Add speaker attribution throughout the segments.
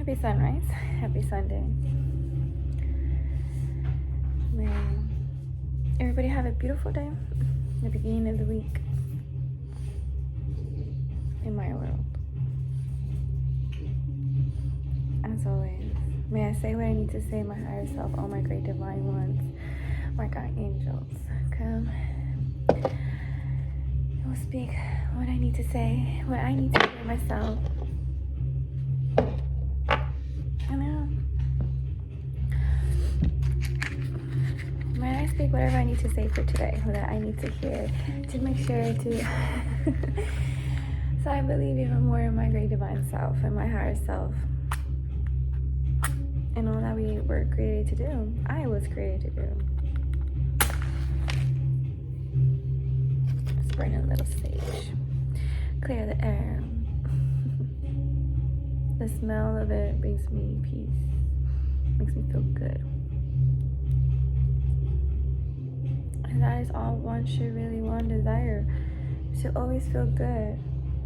Speaker 1: Happy sunrise. Happy Sunday. May everybody have a beautiful day. The beginning of the week. In my world. As always, may I say what I need to say, my higher self, all my great divine ones, my God angels, come. I will speak what I need to say, what I need to hear myself. I know. May I speak whatever I need to say for today, what I need to hear, to make sure to so I believe even more in my great divine self and my higher self. And all that we were created to do, I was created to do. Let's burn a little sage. Clear the air. The smell of it brings me peace. Makes me feel good. And that is all one should really want, desire. To always feel good.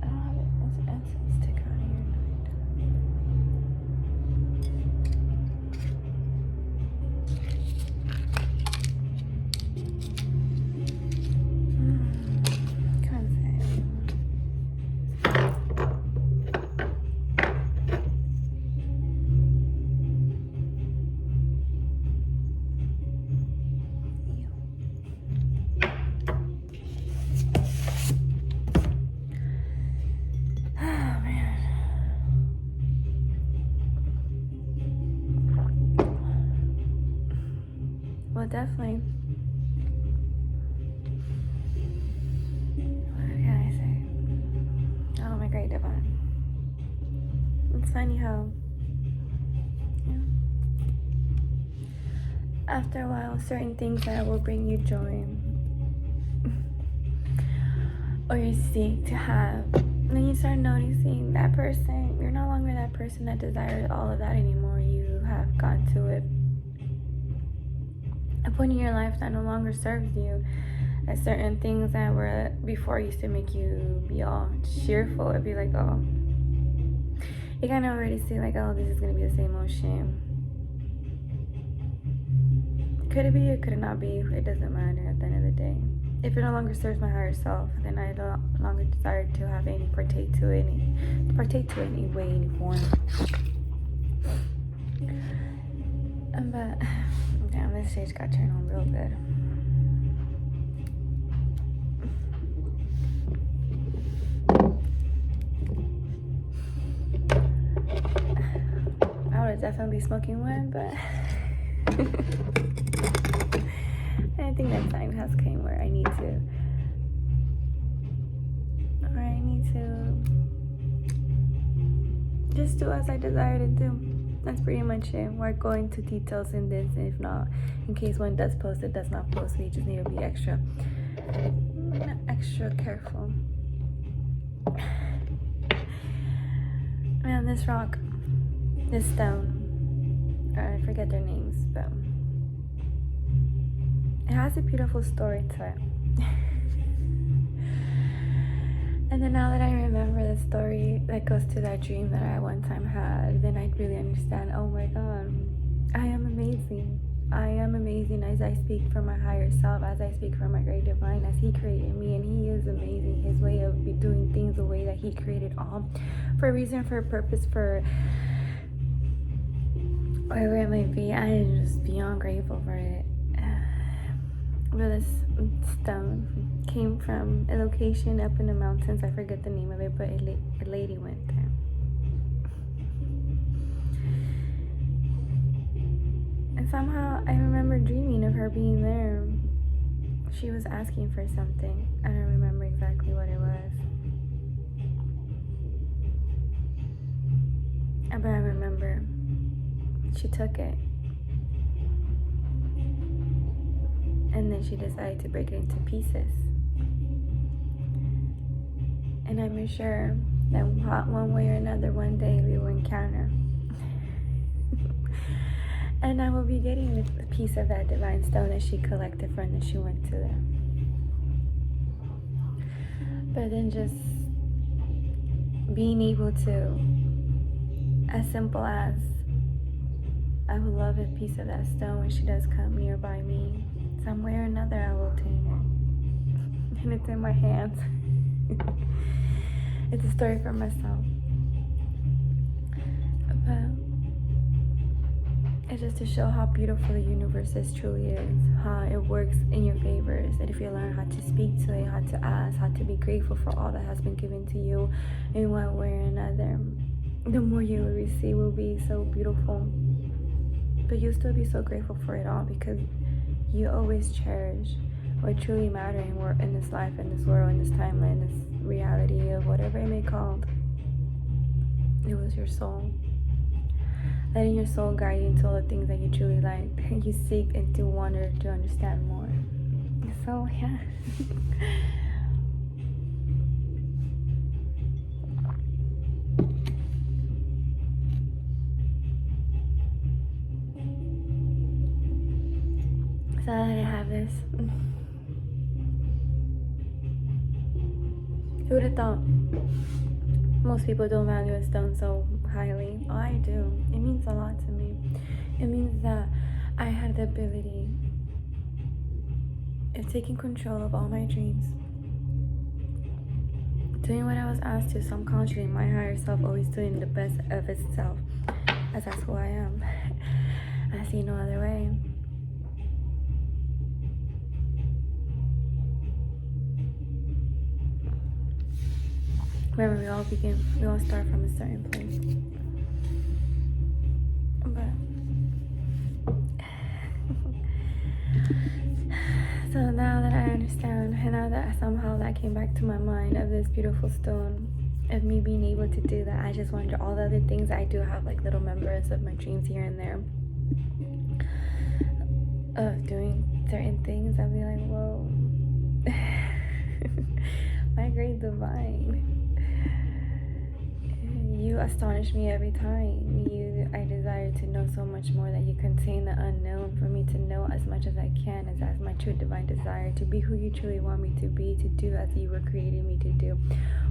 Speaker 1: I don't have an incense stick on here. Well, definitely. What can I say? Oh, my great divine. It's funny how, after a while, certain things that will bring you joy or you seek to have, then you start noticing that person, you're no longer that person that desires all of that anymore. You have gone to a point in your life that no longer serves you. As certain things that were before used to make you be all cheerful, it'd be like, oh, you kind of already see like, oh, this is gonna be the same old shit. Could it be or could it not be? It doesn't matter at the end of the day. If it no longer serves my higher self, then I no longer desire to have any partake to any way, any form. But damn, this stage got turned on real good. I would definitely be smoking one, but I think that time has came where I need to just do as I desire to do. That's pretty much it. We're going into details in this, and if not, in case one does post, it does not post, we just need to be extra careful. Man, this rock, this stone, I forget their names, but it has a beautiful story to it. And then now that I remember the story that goes to that dream that I one time had, then I really understand, oh my God, I am amazing. I am amazing as I speak for my higher self, as I speak for my great divine, as he created me, and he is amazing. His way of doing things the way that he created all, for a reason, for a purpose, for whatever it might be. I am just beyond grateful for it. But this stone came from a location up in the mountains. I forget the name of it, but a lady went there. And somehow I remember dreaming of her being there. She was asking for something. I don't remember exactly what it was. But I remember she took it. And then she decided to break it into pieces. And I'm sure that one way or another, one day we will encounter. And I will be getting a piece of that divine stone that she collected from that she went to there. But then just being able to As simple as I would love a piece of that stone when she does come nearby me. Some way or another, I will obtain it. And it's in my hands. It's a story for myself. But it's just to show how beautiful the universe truly is, how it works in your favors, and if you learn how to speak to it, how to ask, how to be grateful for all that has been given to you in one way or another, the more you will receive will be so beautiful. But you'll still be so grateful for it all because you always cherish what truly matters in this life, in this world, in this timeline, this reality of whatever it may be called. It was your soul. Letting your soul guide you into all the things that you truly like, you seek and to wonder to understand more. So, yeah. So that I have this. Who would have thought? Most people don't value a stone so highly. Oh, I do. It means a lot to me. It means that I had the ability of taking control of all my dreams. Doing what I was asked to, subconsciously, my higher self always doing the best of itself. As that's who I am. I see no other way. Remember, we all start from a certain place. But so now that I understand, and now that somehow that came back to my mind of this beautiful stone, of me being able to do that, I just wonder all the other things. I do have like little members of my dreams here and there of doing certain things. I'll be like, whoa, my great divine. You astonish me every time. I desire to know so much more, that you contain the unknown, for me to know as much as I can, as that's my true divine desire, to be who you truly want me to be, to do as you were creating me to do,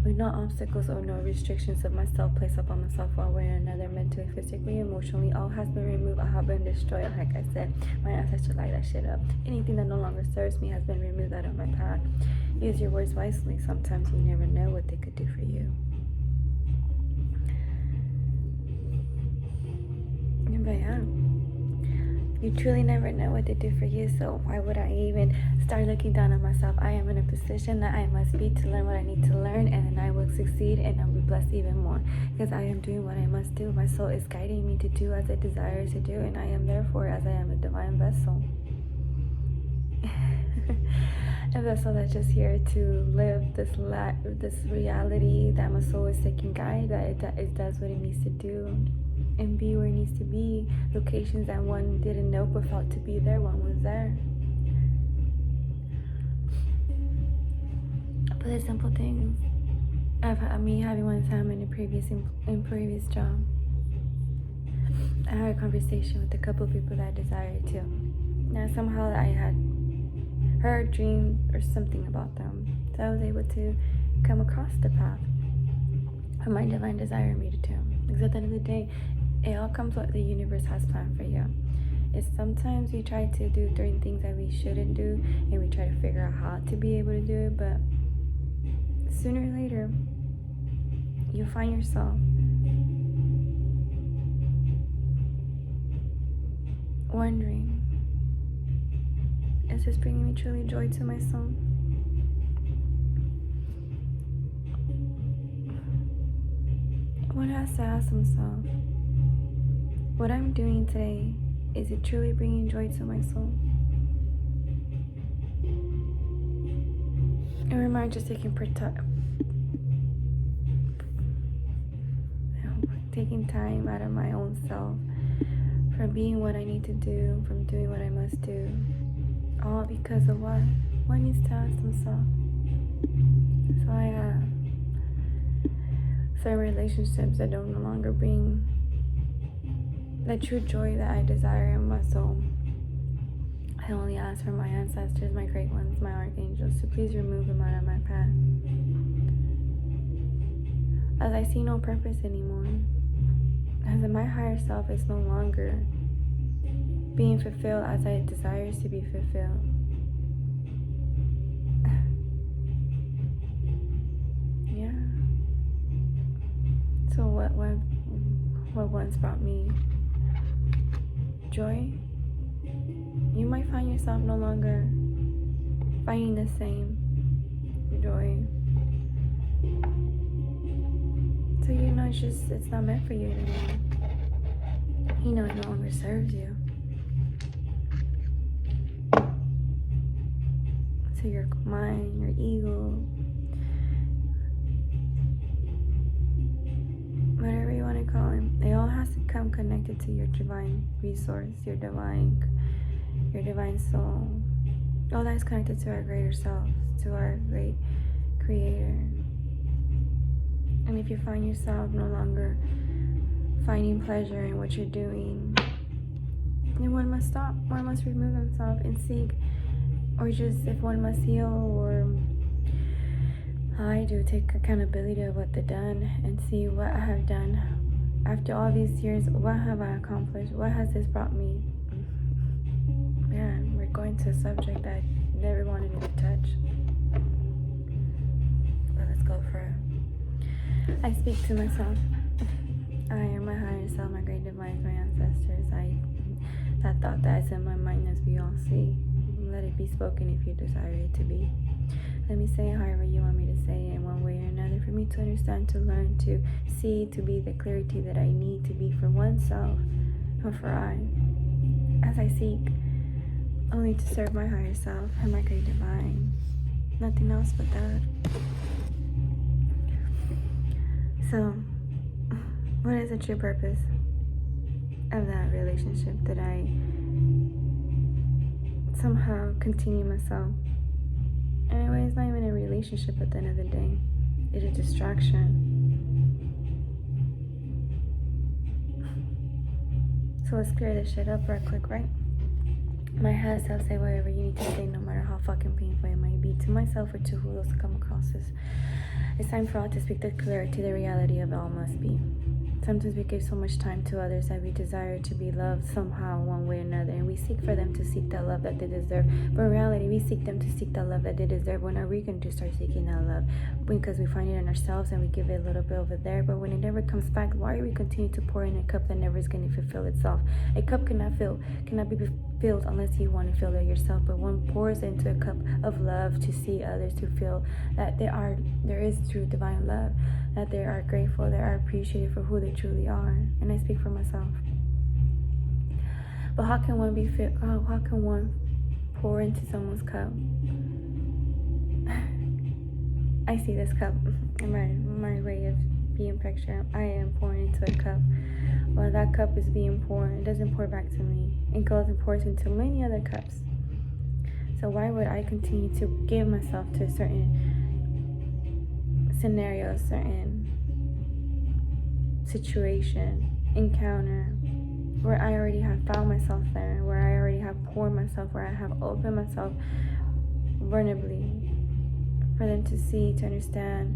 Speaker 1: with no obstacles or no restrictions of myself placed upon myself one way or another, mentally, physically, emotionally. All has been removed, all have been destroyed. Like I said, my ancestors light that shit up. Anything that no longer serves me has been removed out of my path. Use your words wisely. Sometimes you never know what they could do for you. But yeah, you truly never know what to do for you, so why would I even start looking down on myself? I am in a position that I must be to learn what I need to learn, and then I will succeed and I'll be blessed even more, because I am doing what I must do. My soul is guiding me to do as it desires to do, and I am therefore, as I am a divine vessel. A vessel that's just here to live this reality that my soul is taking guide, that it does what it needs to do and be where it needs to be. Locations that one didn't know but felt to be there, one was there. But the simple things of me having one time in previous job, I had a conversation with a couple of people that I desired to. Now somehow I had heard, dreamed, or something about them, so I was able to come across the path of my divine desire me to do. Because at the end of the day, it all comes what the universe has planned for you. It's sometimes we try to do certain things that we shouldn't do, and we try to figure out how to be able to do it, but sooner or later, you'll find yourself wondering, is this bringing me truly joy to my soul? One has to ask themselves, what I'm doing today, is it truly bringing joy to my soul? Or am I just taking time out of my own self from being what I need to do, from doing what I must do, all because of what? One needs to ask themselves. So I have certain relationships that don't no longer bring the true joy that I desire in my soul. I only ask for my ancestors, my great ones, my archangels, to please remove them out of my path, as I see no purpose anymore, as my higher self is no longer being fulfilled as I desire to be fulfilled. Yeah. So what once brought me joy, you might find yourself no longer finding the same joy. So you know it's not meant for you anymore. You know it no longer serves you. So your mind, your ego, whatever you want to call it, it all has to come connected to your divine resource, your divine soul. All that is connected to our greater self, to our great creator. And if you find yourself no longer finding pleasure in what you're doing, then one must stop. One must remove themselves and seek, or just if one must heal, or I do take accountability of what they've done and see what I have done. After all these years, what have I accomplished? What has this brought me? Man, we're going to a subject that I never wanted to touch. But let's go for it. I speak to myself. I am my higher self, my great divines, my ancestors. That thought that is in my mind, as we all see. Let it be spoken if you desire it to be. Let me say it however you want me to say it, in one way or another, for me to understand, to learn, to see, to be the clarity that I need to be for oneself, or for I, as I seek only to serve my higher self and my great divine. Nothing else but that. So, what is the true purpose of that relationship that I somehow continue myself? Anyway, it's not even a relationship at the end of the day. It's a distraction. So let's clear this shit up right quick, right? My higher self say whatever you need to say, no matter how fucking painful it might be, to myself or to who else come across this. It's time for all to speak the clarity, the reality of all must be. Sometimes we give so much time to others that we desire to be loved somehow, one way or another, and we seek for them to seek that love that they deserve. But in reality, we seek them to seek that love that they deserve. When are we going to start seeking that love? Because we find it in ourselves and we give it a little bit over there. But when it never comes back, why are we continue to pour in a cup that never is going to fulfill itself? A cup cannot be filled unless you want to fill it yourself. But one pours into a cup of love to see others, to feel that there is true divine love, that they are grateful, they are appreciated for who they truly are. And I speak for myself. But how can one how can one pour into someone's cup? I see this cup in my way of being pictured. I am pouring into a cup. While that cup is being poured, it doesn't pour back to me. It goes and pours into many other cups. So why would I continue to give myself to certain scenarios, certain situation, encounter, where I already have found myself there, where I already have poured myself, where I have opened myself vulnerably for them to see, to understand?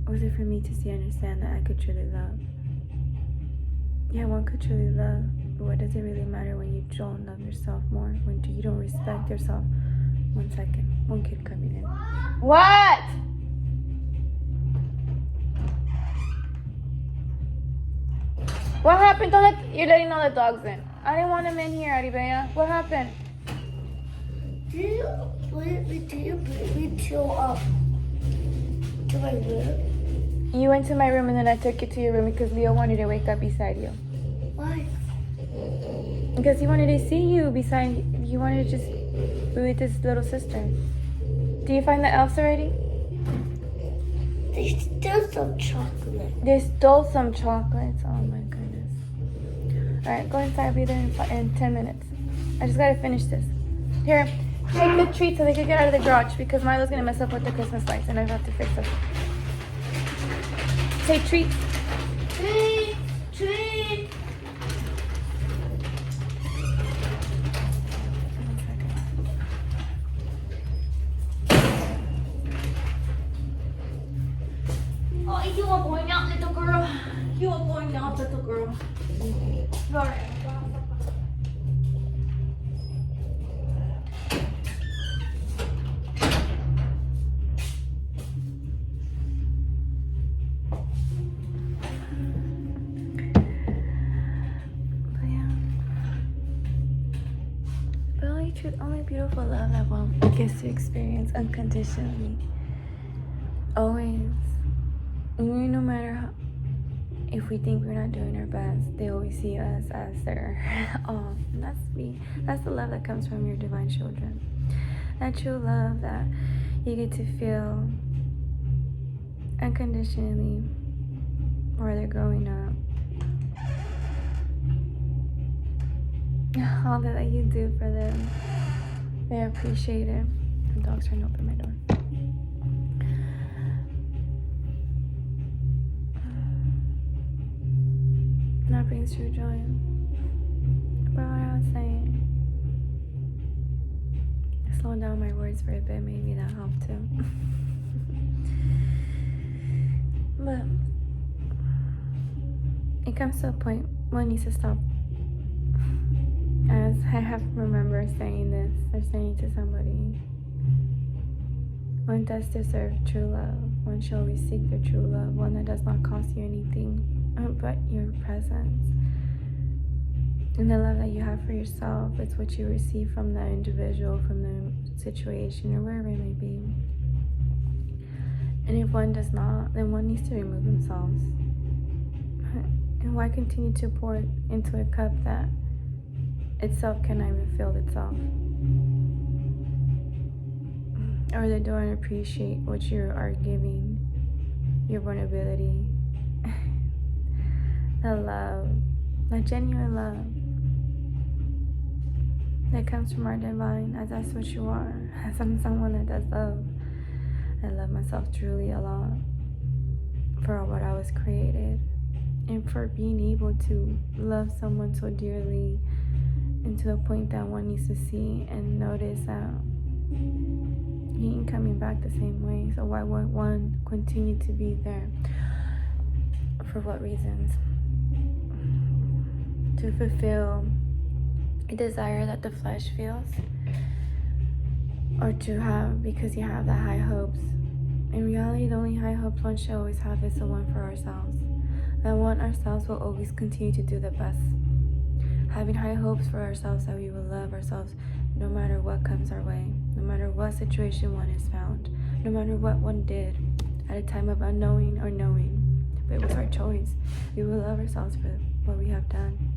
Speaker 1: Was it for me to see, understand that I could truly love? Yeah, one could truly love, but what does it really matter when you don't love yourself more, when you don't respect yourself? 1 second, one kid coming in. What? What happened? You're letting all the dogs in. I didn't want them in here, Aribea. What happened?
Speaker 2: Do you bring me to my room?
Speaker 1: You went to my room and then I took you to your room because Leo wanted to wake up beside you.
Speaker 2: Why?
Speaker 1: Because he wanted to see you beside. He wanted to just be with his little sister. Do you find the elves already?
Speaker 2: They stole some chocolate.
Speaker 1: They stole some chocolates. Oh my goodness. Alright, go inside. I'll be there in 10 minutes. I just gotta finish this. Here, take the treats so they can get out of the garage because Milo's gonna mess up with the Christmas lights and I have to fix them. Say treats.
Speaker 2: Treat. Oh, you are going out, little girl. You are
Speaker 1: help little girl. Go ahead. But yeah. But only beautiful love that one gets to experience unconditionally. Always. No matter how, if we think we're not doing our best, they always see us as their all. And that's me. That's the love that comes from your divine children. That true love that you get to feel unconditionally while they're growing up. All that you do for them, they appreciate it. The dog's trying to open my door. That brings true joy. But what I was saying, slow down my words for a bit, maybe that helped too. But it comes to a point one needs to stop. As I have remember saying this or saying to somebody, one does deserve true love. One should always seek the true love, one that does not cost you anything but your presence. And the love that you have for yourself is what you receive from that individual, from the situation, or wherever it may be. And if one does not, then one needs to remove themselves. And why continue to pour into a cup that itself cannot even fill itself? Or they don't appreciate what you are giving, your vulnerability, the love, the genuine love that comes from our divine, as that's what you are. As I'm someone that does love. I love myself truly a lot for what I was created, and for being able to love someone so dearly, and to the point that one needs to see and notice that he ain't coming back the same way. So why would one continue to be there? For what reasons? To fulfill a desire that the flesh feels, or to have because you have the high hopes. In reality, the only high hopes one should always have is the one for ourselves. That one ourselves will always continue to do the best. Having high hopes for ourselves, that we will love ourselves no matter what comes our way, no matter what situation one is found, no matter what one did at a time of unknowing or knowing, but it was our choice. We will love ourselves for what we have done.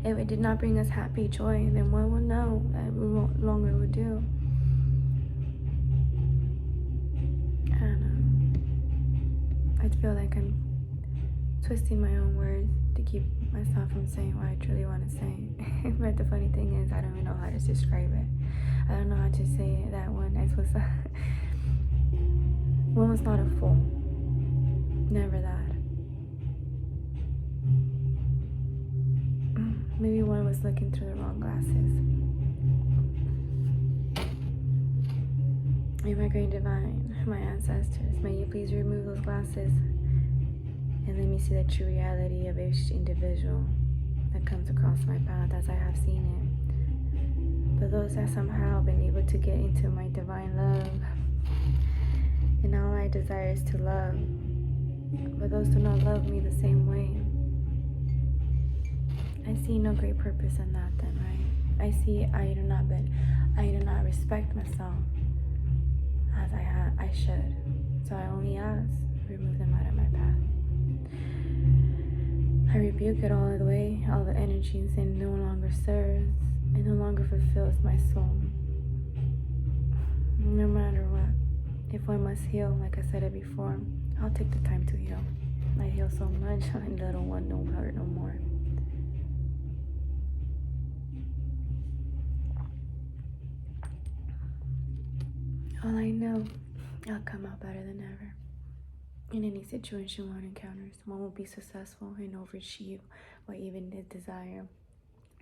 Speaker 1: If it did not bring us happy, joy, then one will know that we no longer would do. And I feel like I'm twisting my own words to keep myself from saying what I truly want to say. But the funny thing is, I don't even know how to describe it. I don't know how to say it. That one, one was not a fool. Never that. Maybe one was looking through the wrong glasses. May my great divine, my ancestors, may you please remove those glasses and let me see the true reality of each individual that comes across my path as I have seen it. But those that somehow been able to get into my divine love, and all I desire is to love, but those do not love me the same way. I see no great purpose in that then, right? I see I do not respect myself as I should. So I only ask, remove them out of my path. I rebuke it all the way, all the energies, and no longer serves, and no longer fulfills my soul. No matter what. If one must heal, like I said it before, I'll take the time to heal. I heal so much, and little one don't hurt no more. All I know, I'll come out better than ever. In any situation one encounters, one will be successful and overachieve what even they desire,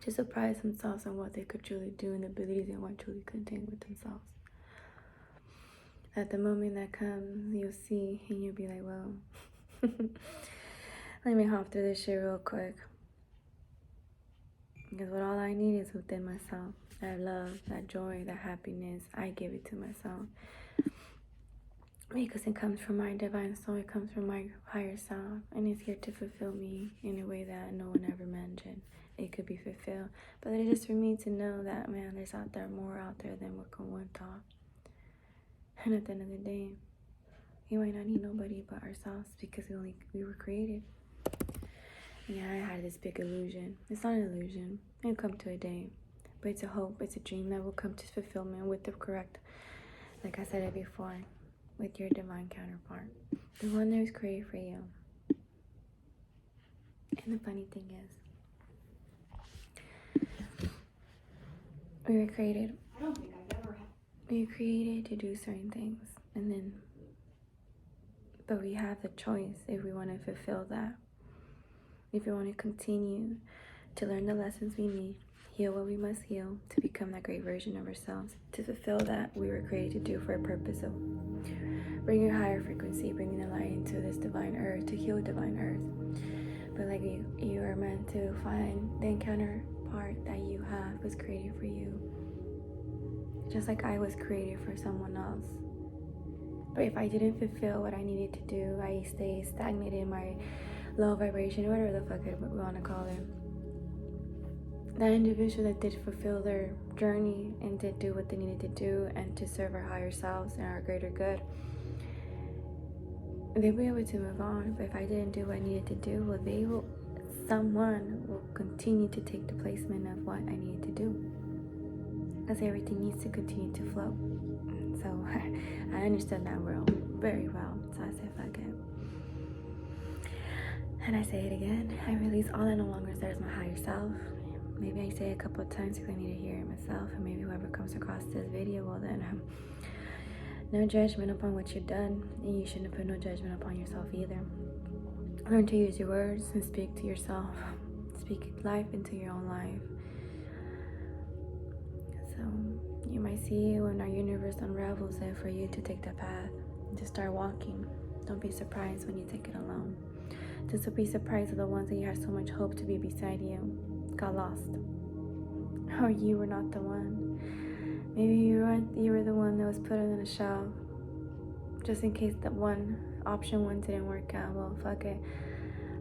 Speaker 1: to surprise themselves on what they could truly do and the abilities they want truly contain with themselves. At the moment that comes, you'll see and you'll be like, well, Let me hop through this shit real quick. Because what all I need is within myself. That love, that joy, that happiness. I give it to myself. Because it comes from my divine soul. It comes from my higher self. And it's here to fulfill me in a way that no one ever mentioned. It could be fulfilled. But it is for me to know that, man, there's more out there than what one thought. And at the end of the day, we might not need nobody but ourselves because we were created. Yeah, I had this big illusion. It's not an illusion. It'll come to a day. But it's a hope. It's a dream that will come to fulfillment with the correct, like I said it before, with your divine counterpart. The one that was created for you. And the funny thing is, we were created.
Speaker 3: I don't think I've ever had.
Speaker 1: We were created to do certain things. But we have the choice if we want to fulfill that. If we want to continue to learn the lessons we need, heal what we must heal, to become that great version of ourselves, to fulfill that we were created to do for a purpose of bringing a higher frequency, bringing the light into this divine earth, to heal divine earth. But like you are meant to find the counterpart that you have was created for you. Just like I was created for someone else. But if I didn't fulfill what I needed to do, I stay stagnated in my low vibration, whatever the fuck we want to call it. That individual that did fulfill their journey and did do what they needed to do and to serve our higher selves and our greater good, they'll be able to move on. But if I didn't do what I needed to do, well, someone will continue to take the placement of what I needed to do. Because everything needs to continue to flow. So I understand that world very well. So I said, fuck it. And I say it again. I release all that no longer serves my higher self. Maybe I say it a couple of times because I need to hear it myself. And maybe whoever comes across this video, well then, no judgment upon what you've done. And you shouldn't put no judgment upon yourself either. Learn to use your words and speak to yourself. Speak life into your own life. So you might see when our universe unravels it for you to take the path, to start walking. Don't be surprised when you take it alone. Just be surprised of the ones that you had so much hope to be beside you got lost. Or you were not the one. Maybe you were the one that was put on a shelf. Just in case that option one didn't work out. Well, fuck it.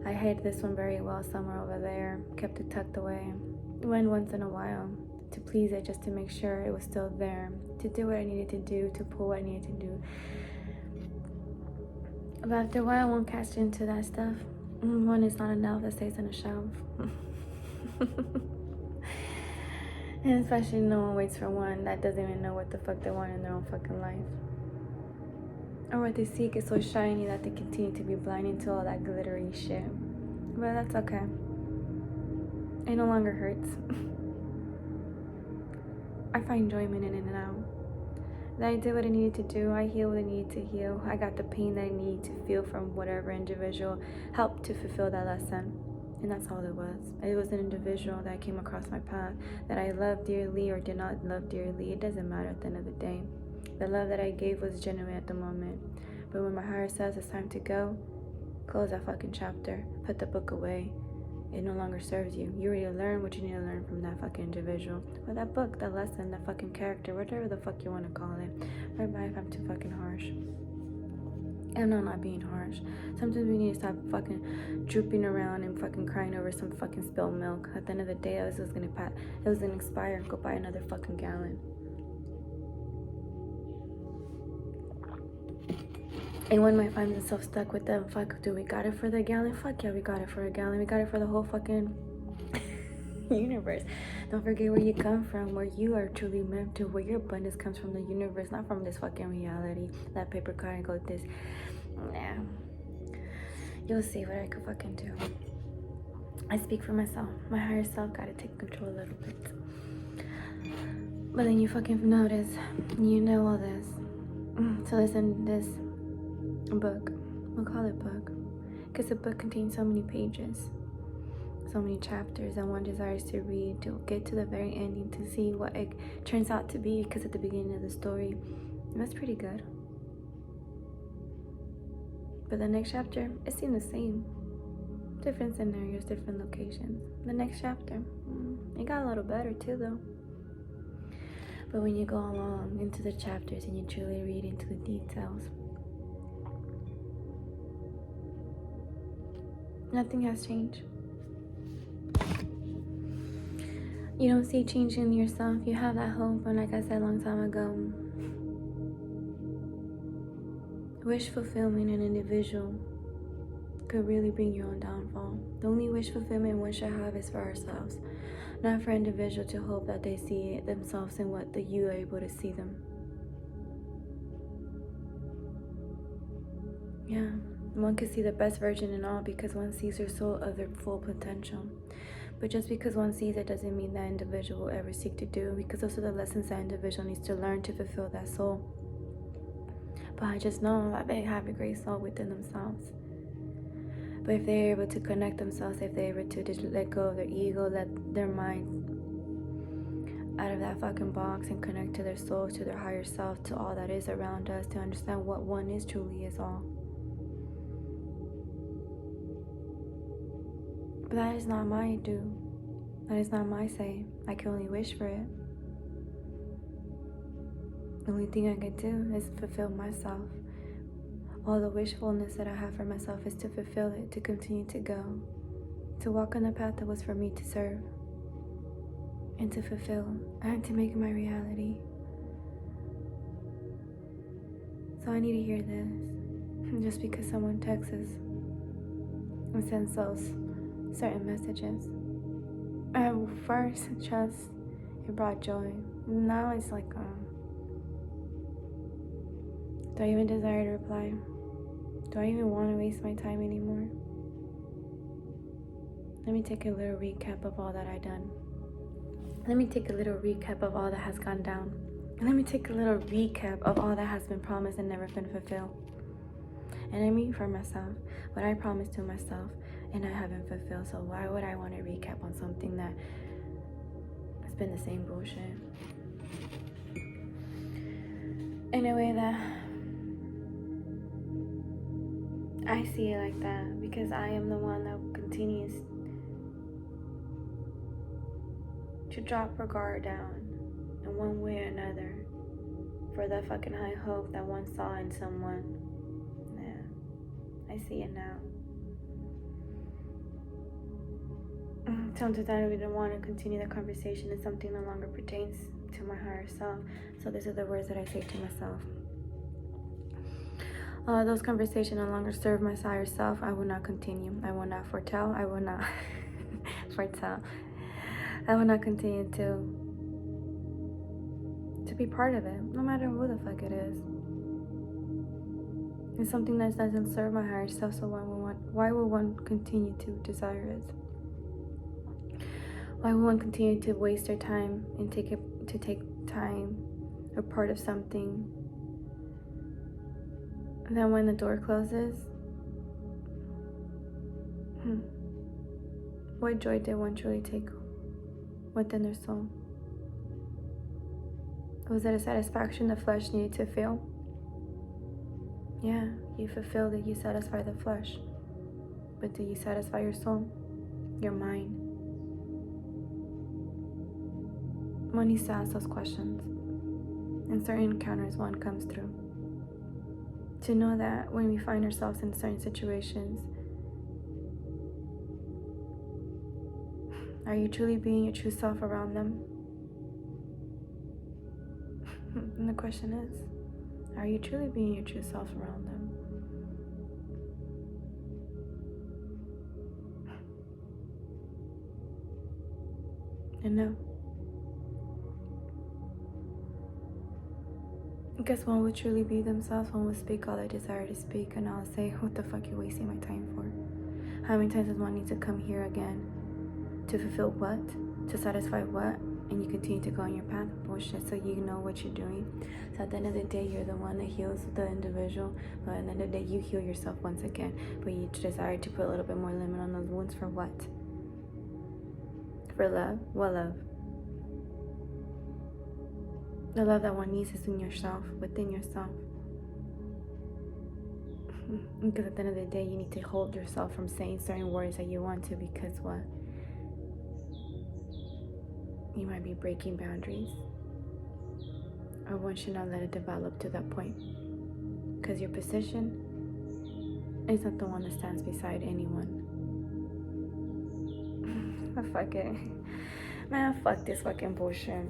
Speaker 1: I hid this one very well somewhere over there. Kept it tucked away. Went once in a while. To please it, just to make sure it was still there, to do what I needed to do, to pull what I needed to do. But after a while, I won't catch into that stuff. One is not enough that stays on a shelf. And especially no one waits for one that doesn't even know what the fuck they want in their own fucking life. Or what they seek is so shiny that they continue to be blinded to all that glittery shit. But that's okay. It no longer hurts. I find enjoyment in it now. That I did what I needed to do. I healed what I needed to heal. I got the pain that I needed to feel from whatever individual helped to fulfill that lesson. And that's all it was. It was an individual that came across my path that I loved dearly or did not love dearly. It doesn't matter at the end of the day. The love that I gave was genuine at the moment. But when my higher says it's time to go, close that fucking chapter. Put the book away. It no longer serves you. You already learned what you need to learn from that fucking individual. Or that book, that lesson, that fucking character, whatever the fuck you want to call it. Right by if I'm too fucking harsh. I'm not being harsh. Sometimes we need to stop fucking drooping around and fucking crying over some fucking spilled milk. At the end of the day, it was gonna expire. Go buy another fucking gallon. And one might find themselves stuck with them. Fuck, do we got it for the gallon? Fuck yeah, we got it for a gallon. We got it for the whole fucking universe. Don't forget where you come from, where you are truly meant to, where your abundance comes from the universe, not from this fucking reality. That paper car and go with this. Nah. You'll see what I could fucking do. I speak for myself. My higher self gotta take control a little bit. But then you fucking notice, you know all this. So listen, this book, we'll call it book, because the book contains so many pages, so many chapters, and one desires to read, to get to the very ending, to see what it turns out to be, because at the beginning of the story, it was pretty good. But the next chapter, it seemed the same. different scenarios, different locations. The next chapter, it got a little better too, though. But when you go along into the chapters and you truly read into the details, nothing has changed. You don't see change in yourself. You have that hope, and like I said a long time ago, wish fulfillment in an individual could really bring your own downfall. The only wish fulfillment one should have is for ourselves, not for an individual to hope that they see themselves in what you are able to see them. Yeah, one could see the best version in all because one sees their soul of their full potential. But just because one sees it doesn't mean that individual will ever seek to do, because those are the lessons that individual needs to learn to fulfill that soul. But I just know that they have a great soul within themselves. But if they're able to connect themselves, if they're able to just let go of their ego, let their mind out of that fucking box and connect to their soul, to their higher self, to all that is around us, to understand what one is truly is all. But that is not my do. That is not my say. I can only wish for it. The only thing I can do is fulfill myself. All the wishfulness that I have for myself is to fulfill it, to continue to go, to walk on the path that was for me to serve, and to fulfill, and to make it my reality. So I need to hear this. Just because someone texts and sends those certain messages. At first, it brought joy. Now it's like, do I even desire to reply? Do I even want to waste my time anymore? Let me take a little recap of all that I've done. Let me take a little recap of all that has gone down. And let me take a little recap of all that has been promised and never been fulfilled. And I mean for myself, what I promised to myself and I haven't fulfilled. So why would I want to recap on something that has been the same bullshit? In a way that I see it like that, because I am the one that continues to drop her guard down in one way or another for the fucking high hope that one saw in someone. Yeah, I see it now. Sometimes I don't even want to continue the conversation and something no longer pertains to my higher self. So these are the words that I say to myself. Those conversations no longer serve my higher self. I will not continue. I will not foretell. I will not foretell. I will not continue to be part of it, no matter who the fuck it is. It's something that doesn't serve my higher self, so why will one continue to desire it? Why will one continue to waste their time and take time or part of something? And then when the door closes, what joy did one truly take within their soul? Was it a satisfaction the flesh needed to feel? Yeah, you fulfilled it, you satisfy the flesh. But do you satisfy your soul? Your mind? One needs to ask those questions. In certain encounters one comes through. To know that when we find ourselves in certain situations, are you truly being your true self around them? And the question is, are you truly being your true self around them? And no. Because one would truly be themselves, one would speak all they desire to speak, and I'll say, what the fuck you wasting my time for? How many times does one need to come here again? To fulfill what? To satisfy what? And you continue to go on your path of bullshit, so you know what you're doing. So at the end of the day, you're the one that heals the individual, but at the end of the day, you heal yourself once again. But you desire to put a little bit more limit on those wounds for what? For love? What love? The love that one needs is in yourself, within yourself. Because at the end of the day, you need to hold yourself from saying certain words that you want to, because what? You might be breaking boundaries. Or one should not let it develop to that point. Because your position is not the one that stands beside anyone. Fuck it. Man, fuck this fucking bullshit.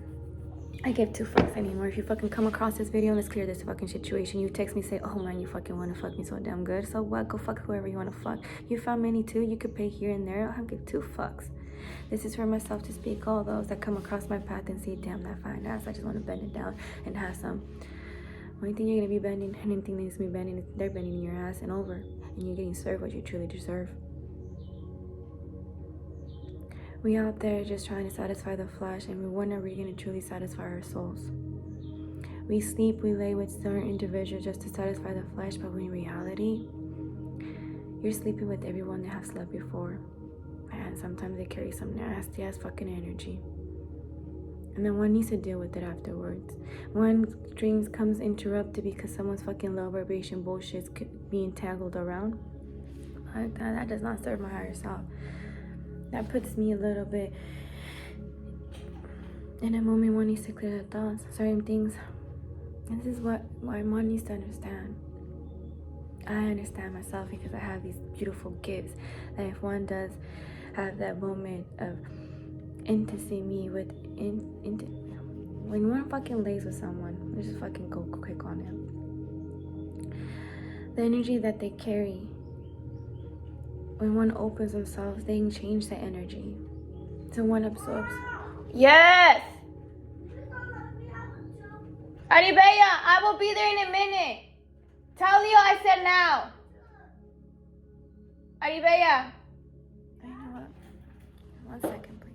Speaker 1: I give 2 fucks anymore. If you fucking come across this video, let's clear this fucking situation. You text me, say, oh man, you fucking want to fuck me so damn good. So what? Go fuck whoever you want to fuck. You found many too. You could pay here and there. I'll give 2 fucks. This is for myself to speak. All those that come across my path and see, damn, that fine ass. I just want to bend it down and have some. Only thing you're going to be bending, and anything that needs to be bending, they're bending your ass and over. And you're getting served what you truly deserve. We out there just trying to satisfy the flesh, and we wonder if we're going to truly satisfy our souls. We sleep, we lay with certain individuals just to satisfy the flesh, but in reality, you're sleeping with everyone that has slept before. Man, sometimes they carry some nasty ass fucking energy. And then one needs to deal with it afterwards. When dreams comes interrupted because someone's fucking low vibration bullshit's being tangled around, that does not serve my higher self. That puts me a little bit in a moment. One needs to clear the thoughts, certain things. And this is why one needs to understand. I understand myself because I have these beautiful gifts. And if one does have that moment of intimacy with when one fucking lays with someone, let's just fucking go quick on it. The energy that they carry, when one opens themselves, they can change the energy. So one absorbs. Yes! Aribella, I will be there in a minute. Tell Leo I said now. Aribella. You know what? 1 second, please.